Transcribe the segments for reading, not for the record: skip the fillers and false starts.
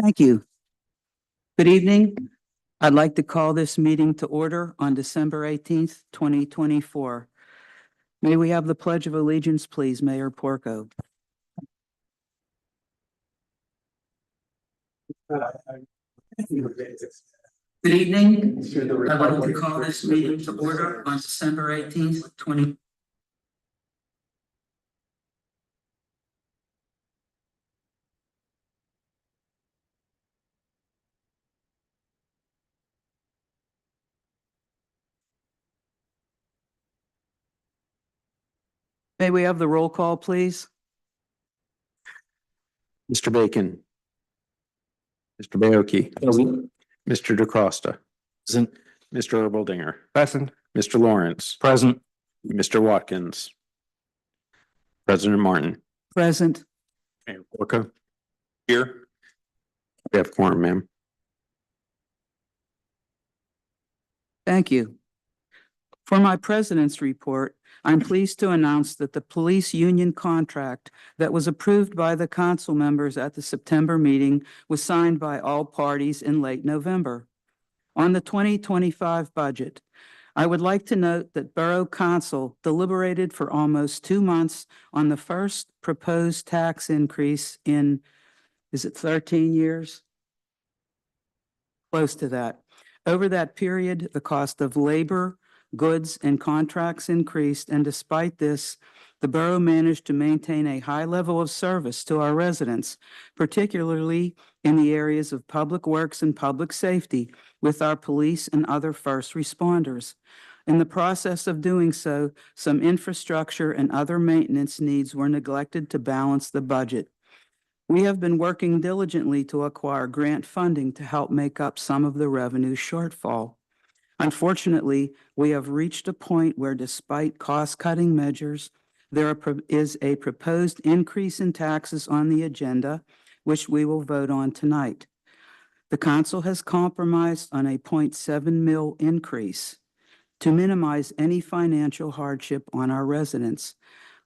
Thank you. Good evening. I'd like to call this meeting to order on December 18th, 2024. May we have the Pledge of Allegiance, please, Mayor Porco? Good evening. I'd like to call this meeting to order on December 18th, 20. May we have the roll call, please? Mr. Bacon. Mr. Baoki. Present. Mr. DeCosta. Present. Mr. Erbaldinger. Present. Mr. Lawrence. Present. Mr. Watkins. President Martin. Present. Mayor Porco. Here. We have quorum, ma'am. Thank you. For my president's report, I'm pleased to announce that the police union contract that was approved by the council members at the September meeting was signed by all parties in late November. On the 2025 budget, I would like to note that Borough Council deliberated for almost 2 months on the first proposed tax increase in, is it 13 years? Close to that. Over that period, the cost of labor, goods, and contracts increased, and despite this, the borough managed to maintain a high level of service to our residents, particularly in the areas of public works and public safety with our police and other first responders. In the process of doing so, some infrastructure and other maintenance needs were neglected to balance the budget. We have been working diligently to acquire grant funding to help make up some of the revenue shortfall. Unfortunately, we have reached a point where despite cost-cutting measures, there is a proposed increase in taxes on the agenda, which we will vote on tonight. The council has compromised on a 0.7 mil increase to minimize any financial hardship on our residents.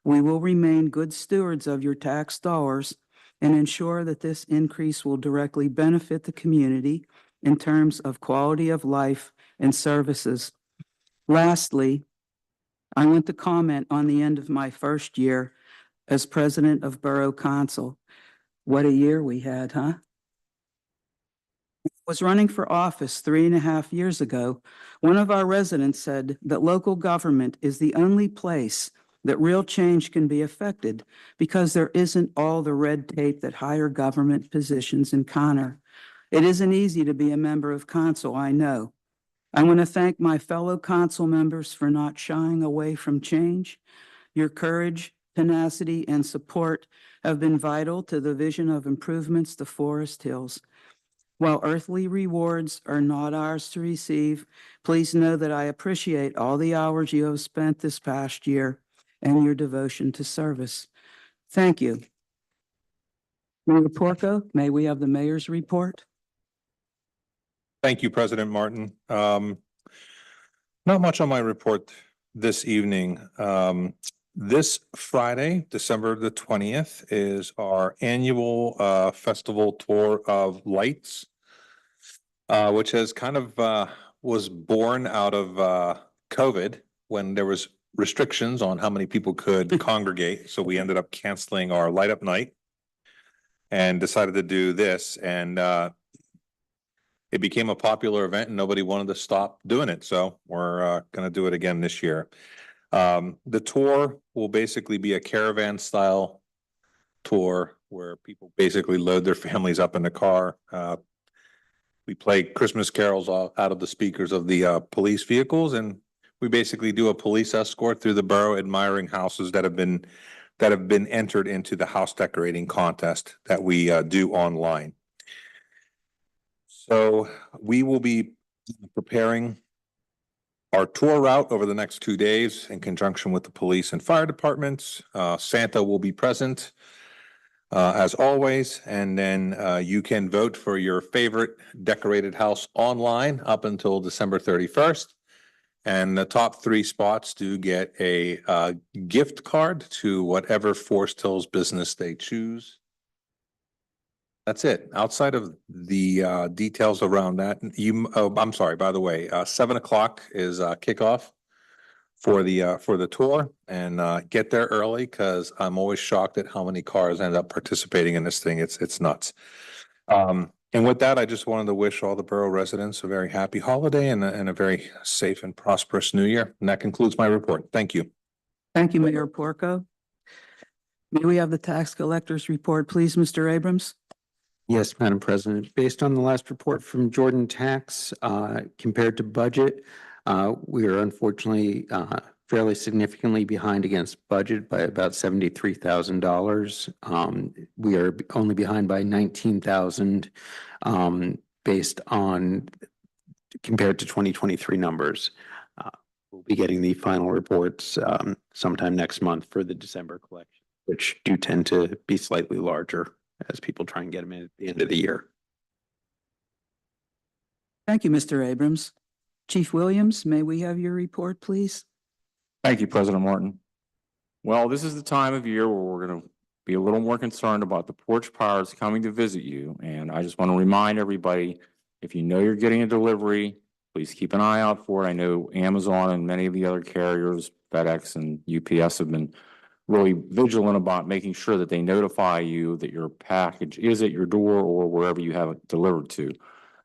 We will remain good stewards of your tax dollars and ensure that this increase will directly benefit the community in terms of quality of life and services. Lastly, I want to comment on the end of my first year as president of Borough Council. What a year we had, huh? I was running for office 3.5 years ago. One of our residents said that local government is the only place that real change can be effected because there isn't all the red tape that higher government positions encounter. It isn't easy to be a member of council, I know. I want to thank my fellow council members for not shying away from change. Your courage, tenacity, and support have been vital to the vision of improvements to Forest Hills. While earthly rewards are not ours to receive, please know that I appreciate all the hours you have spent this past year and your devotion to service. Thank you. Mayor Porco, may we have the mayor's report? Thank you, President Martin. Not much on my report this evening. This Friday, December the 20th, is our annual festival tour of lights, which has kind of was born out of COVID when there was restrictions on how many people could congregate. So we ended up canceling our light up night and decided to do this. And it became a popular event and nobody wanted to stop doing it. So we're going to do it again this year. The tour will basically be a caravan style tour where people basically load their families up in the car. We play Christmas carols out of the speakers of the police vehicles, and we basically do a police escort through the borough, admiring houses that have been entered into the house decorating contest that we do online. So we will be preparing our tour route over the next 2 days in conjunction with the police and fire departments. Santa will be present as always, and then you can vote for your favorite decorated house online up until December 31st. And the top 3 spots do get a gift card to whatever Forest Hills business they choose. That's it. Outside of the details around that, I'm sorry, by the way, 7 o'clock is kickoff for the tour, and get there early because I'm always shocked at how many cars end up participating in this thing. It's nuts. And with that, I just wanted to wish all the borough residents a very happy holiday and a very safe and prosperous new year. And that concludes my report. Thank you. Thank you, Mayor Porco. May we have the tax collector's report, please, Mr. Abrams? Yes, Madam President. Based on the last report from Jordan Tax, compared to budget, we are unfortunately fairly significantly behind against budget by about $73,000. We are only behind by 19,000 based on compared to 2023 numbers. We'll be getting the final reports sometime next month for the December collection, which do tend to be slightly larger as people try and get them in at the end of the year. Thank you, Mr. Abrams. Chief Williams, may we have your report, please? Thank you, President Martin. Well, this is the time of year where we're going to be a little more concerned about the porch pirates coming to visit you. And I just want to remind everybody, if you know you're getting a delivery, please keep an eye out for it. I know Amazon and many of the other carriers, FedEx and UPS, have been really vigilant about making sure that they notify you that your package is at your door or wherever you have it delivered to.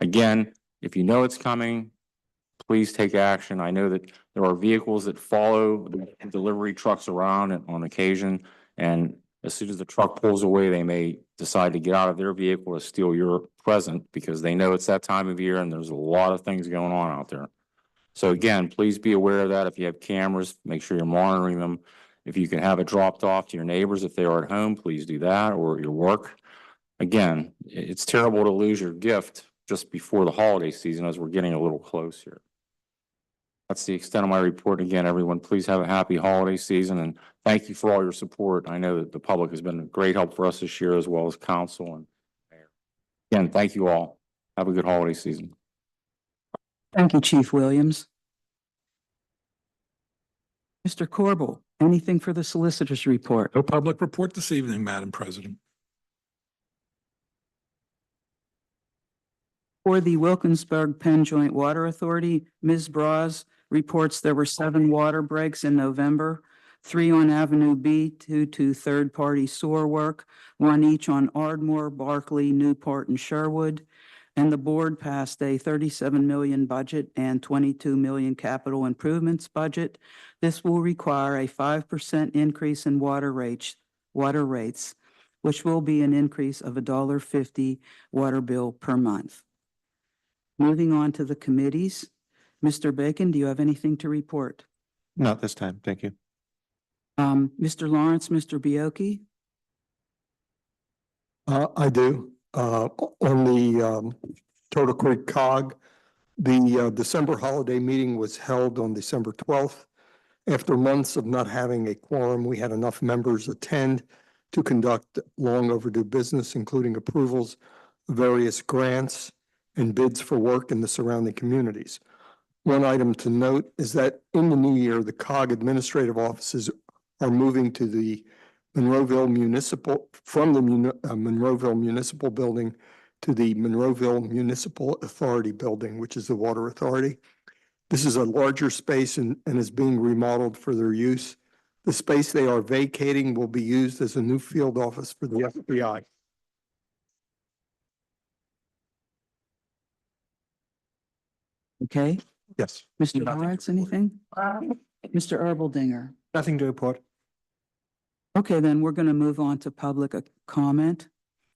Again, if you know it's coming, please take action. I know that there are vehicles that follow the delivery trucks around on occasion, and as soon as the truck pulls away, they may decide to get out of their vehicle to steal your present because they know it's that time of year and there's a lot of things going on out there. So again, please be aware of that. If you have cameras, make sure you're monitoring them. If you can have it dropped off to your neighbors if they are at home, please do that, or at your work. Again, it's terrible to lose your gift just before the holiday season as we're getting a little close here. That's the extent of my report. Again, everyone, please have a happy holiday season and thank you for all your support. I know that the public has been a great help for us this year as well as council and mayor. Again, thank you all. Have a good holiday season. Thank you, Chief Williams. Mr. Corbel, anything for the solicitor's report? No public report this evening, Madam President. For the Wilkinsburg Penn Joint Water Authority, Ms. Braz reports there were 7 water breaks in November, 3 on Avenue B due to third-party sewer work, 1 each on Ardmore, Barkley, Newport, and Sherwood. And the board passed a 37 million budget and 22 million capital improvements budget. This will require a 5% increase in water rates, which will be an increase of $1.50 water bill per month. Moving on to the committees. Mr. Bacon, do you have anything to report? Not this time. Thank you. Mr. Lawrence, Mr. Bioki? I do. On the Turtle Creek COG, the December holiday meeting was held on December 12th. After months of not having a quorum, we had enough members attend to conduct long overdue business, including approvals of various grants and bids for work in the surrounding communities. One item to note is that in the new year, the COG administrative offices are moving to the Monroeville Municipal, from the Monroeville Municipal Building to the Monroeville Municipal Authority Building, which is the water authority. This is a larger space and is being remodeled for their use. The space they are vacating will be used as a new field office for the FBI. Okay. Yes. Mr. Nothing to Lawrence, report. anything? Mr. Erbaldinger? Nothing to report. Okay, then we're going to move on to public comment.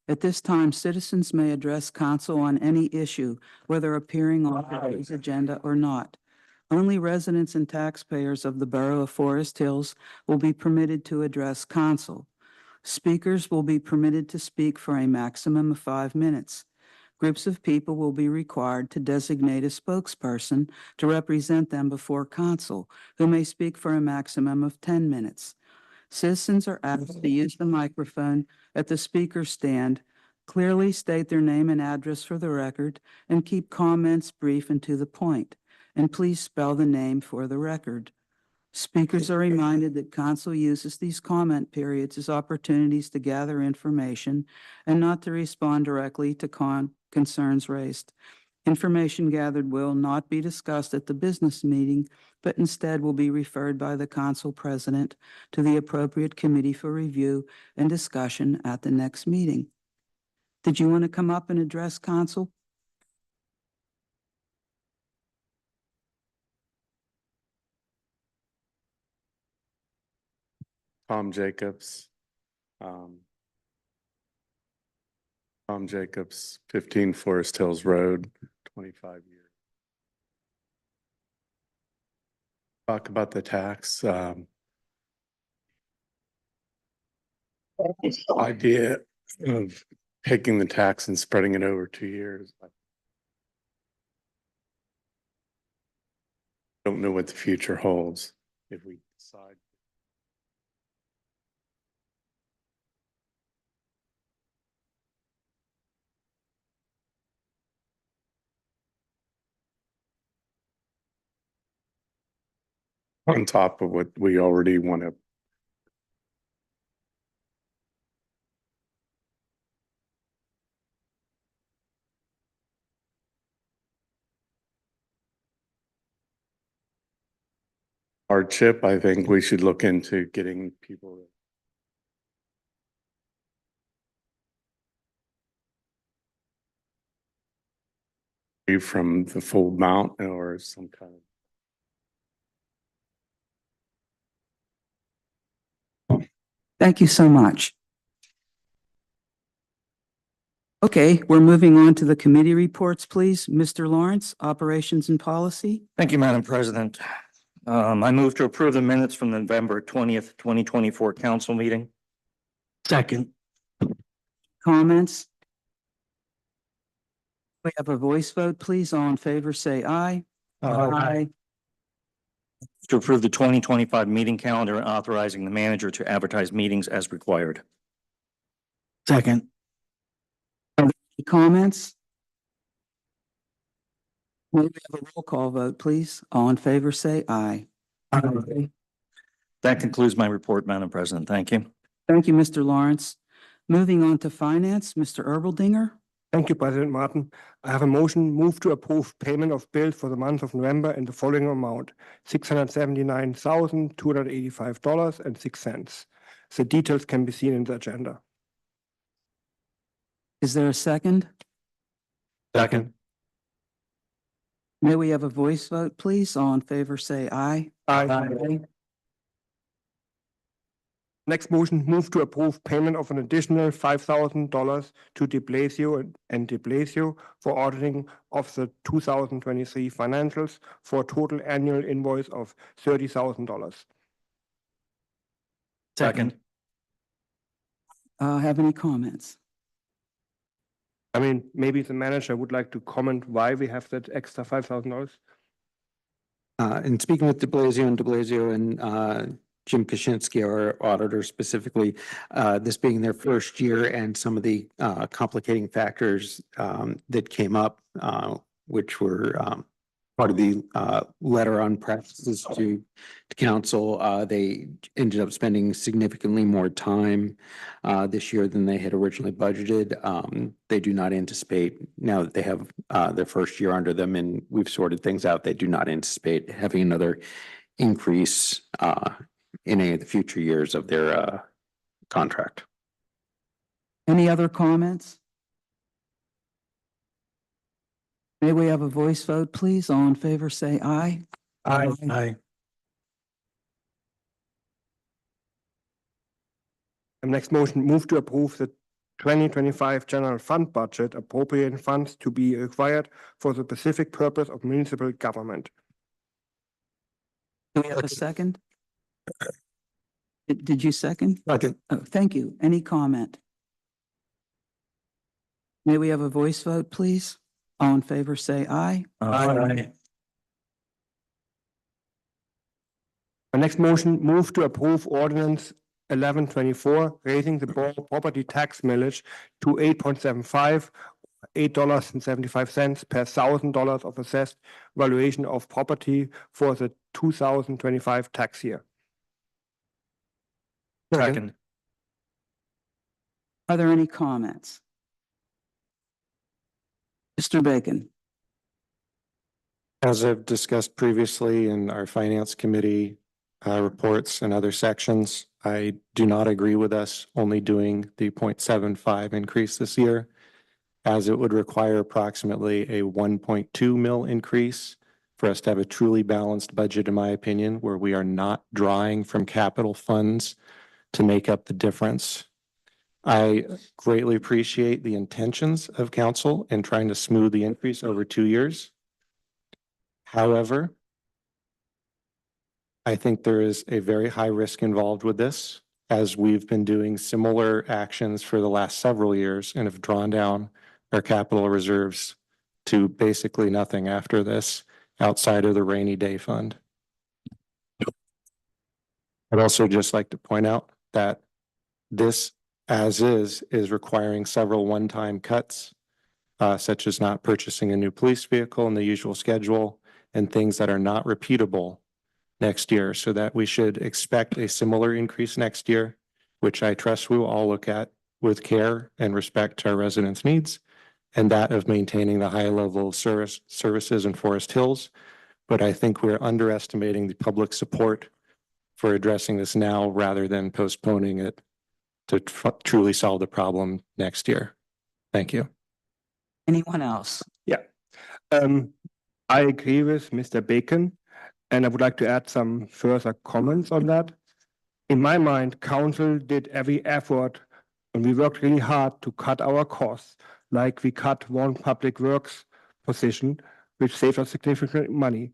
At this time, citizens may address council on any issue, whether appearing on today's agenda or not. Only residents and taxpayers of the borough of Forest Hills will be permitted to address council. Speakers will be permitted to speak for a maximum of 5 minutes. Groups of people will be required to designate a spokesperson to represent them before council, who may speak for a maximum of 10 minutes. Citizens are asked to use the microphone at the speaker stand, clearly state their name and address for the record, and keep comments brief and to the point. And please spell the name for the record. Speakers are reminded that council uses these comment periods as opportunities to gather information and not to respond directly to concerns raised. Information gathered will not be discussed at the business meeting, but instead will be referred by the council president to the appropriate committee for review and discussion at the next meeting. Did you want to come up and address council? Tom Jacobs. Tom Jacobs, 15 Forest Hills Road, 25 years. Talk about the tax. Idea of taking the tax and spreading it over 2 years. I don't know what the future holds if we decide. On top of what we already want to. Hardship, I think we should look into getting people. From the full amount or some kind of. Thank you so much. Okay, we're moving on to the committee reports, please. Mr. Lawrence, Operations and Policy. Thank you, Madam President. I move to approve the minutes from the November 20th, 2024 council meeting. Second. Comments? We have a voice vote, please. All in favor, say aye. Aye. To approve the 2025 meeting calendar and authorizing the manager to advertise meetings as required. Second. Comments? May we have a roll call vote, please? All in favor, say aye. Aye. That concludes my report, Madam President. Thank you. Thank you, Mr. Lawrence. Moving on to Finance, Mr. Erbeldinger. Thank you, President Martin. I have a motion move to approve payment of bills for the month of November in the following amount, $679,285.06. The details can be seen in the agenda. Is there a second? Second. May we have a voice vote, please? All in favor, say aye. Aye. Next motion, move to approve payment of an additional $5,000 to de Blasio and de Blasio for auditing of the 2023 financials for a total annual invoice of $30,000. Second. Have any comments? I mean, maybe the manager would like to comment why we have that extra $5,000. In speaking with de Blasio and Jim Kaczynski, our auditor specifically, this being their first year and some of the complicating factors that came up, which were part of the letter on practices to council, they ended up spending significantly more time this year than they had originally budgeted. They do not anticipate, now that they have their first year under them and we've sorted things out, they do not anticipate having another increase in any of the future years of their contract. Any other comments? May we have a voice vote, please? All in favor, say aye. Aye. The next motion, move to approve the 2025 general fund budget appropriating funds to be required for the specific purpose of municipal government. Do we have a second? Did you second? Second. Oh, thank you. Any comment? May we have a voice vote, please? All in favor, say aye. Aye. The next motion, move to approve ordinance 1124, raising the property tax millage to 8.75, $8.75 per $1,000 of assessed valuation of property for the 2025 tax year. Second. Are there any comments? Mr. Bacon? As I've discussed previously in our finance committee reports and other sections, I do not agree with us only doing the 0.75 increase this year, as it would require approximately a 1.2 mil increase for us to have a truly balanced budget, in my opinion, where we are not drawing from capital funds to make up the difference. I greatly appreciate the intentions of council in trying to smooth the increase over 2 years. However, I think there is a very high risk involved with this, as we've been doing similar actions for the last several years and have drawn down our capital reserves to basically nothing after this, outside of the rainy day fund. I'd also just like to point out that this, as is requiring several one-time cuts, such as not purchasing a new police vehicle in the usual schedule and things that are not repeatable next year, so that we should expect a similar increase next year, which I trust we will all look at with care and respect to our residents' needs, and that of maintaining the high level of services in Forest Hills. But I think we're underestimating the public support for addressing this now rather than postponing it to truly solve the problem next year. Thank you. Anyone else? I agree with Mr. Bacon, and I would like to add some further comments on that. In my mind, council did every effort and we worked really hard to cut our costs, like we cut one public works position, which saved us significant money.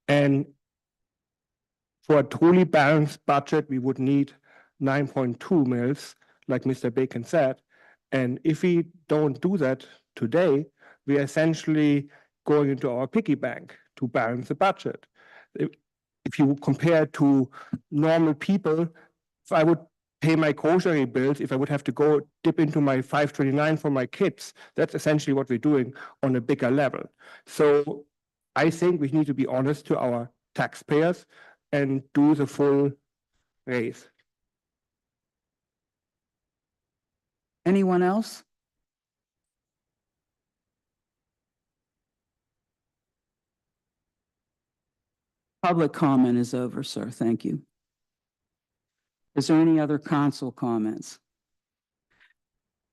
And for a truly balanced budget, we would need 9.2 mils, like Mr. Bacon said. And if we don't do that today, we are essentially going into our piggy bank to balance the budget. If you compare to normal people, if I would pay my grocery bills, if I would have to go dip into my 529 for my kids, that's essentially what we're doing on a bigger level. So I think we need to be honest to our taxpayers and do the full raise. Anyone else? Public comment is over, sir. Thank you. Is there any other council comments?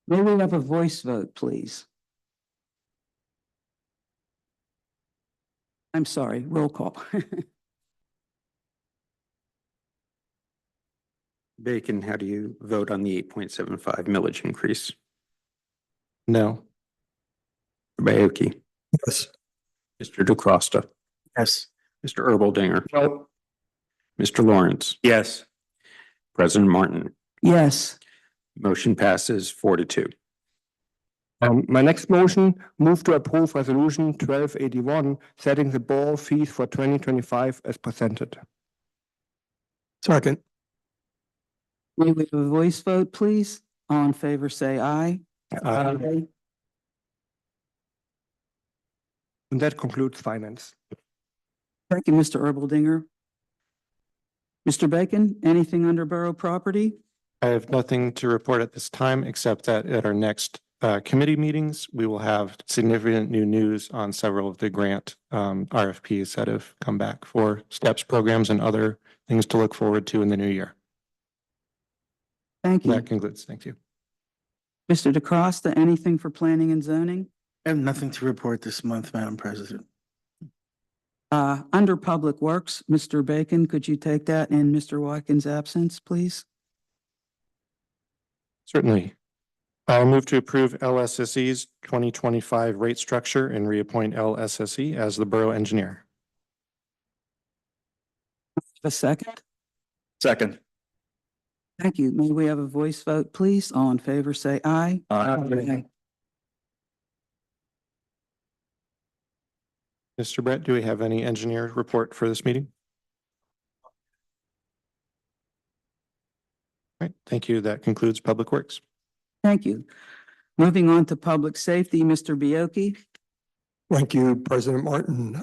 May we have a voice vote, please? I'm sorry, roll call. Bacon, how do you vote on the 8.75 millage increase? No. Bayoki, Yes. Mr. DeCosta, Yes. Mr. Erbaldinger, No. Mr. Lawrence, Yes. President Martin. Yes, Motion passes 4-2. My next motion, move to approve resolution 1281, setting the borough fees for 2025 as presented. Second. may we have a voice vote, please? All in favor, say aye. And that concludes finance. Thank you, Mr. Erbaldinger. Mr. Bacon, anything under borough property? I have nothing to report at this time, except that at our next committee meetings, we will have significant new news on several of the grant RFPs that have come back for STEPS programs and other things to look forward to in the new year. Thank you. That concludes. Thank you. Mr. DeCosta, anything for planning and zoning? I have nothing to report this month, Madam President. Under Public Works, Mr. Bacon, could you take that in Mr. Watkins' absence, please? Certainly. I'll move to approve LSSE's 2025 rate structure and reappoint LSSE as the borough engineer. A second? Second. Thank you. May we have a voice vote, please? All in favor, say aye. Aye. Mr. Brett, do we have any engineer report for this meeting? All right, thank you. That concludes Public Works. Thank you. Moving on to public safety, Mr. Bioki. Thank you, President Martin.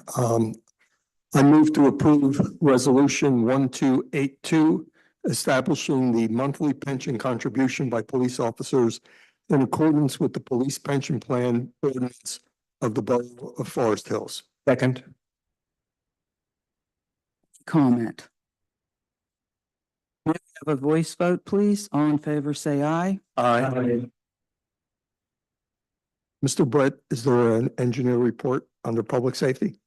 I move to approve Resolution 1282, establishing the monthly pension contribution by police officers in accordance with the police pension plan ordinance of the Borough of Forest Hills. Second. Comment. May we have a voice vote, please? All in favor, say aye. Aye. Mr. Brett, is there an engineer report under public safety?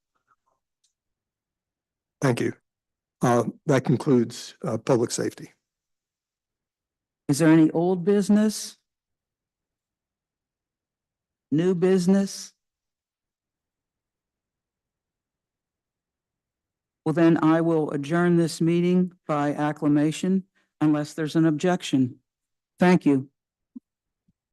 Thank you. That concludes public safety. Is there any old business? New business? Well, then I will adjourn this meeting by acclamation unless there's an objection. Thank you.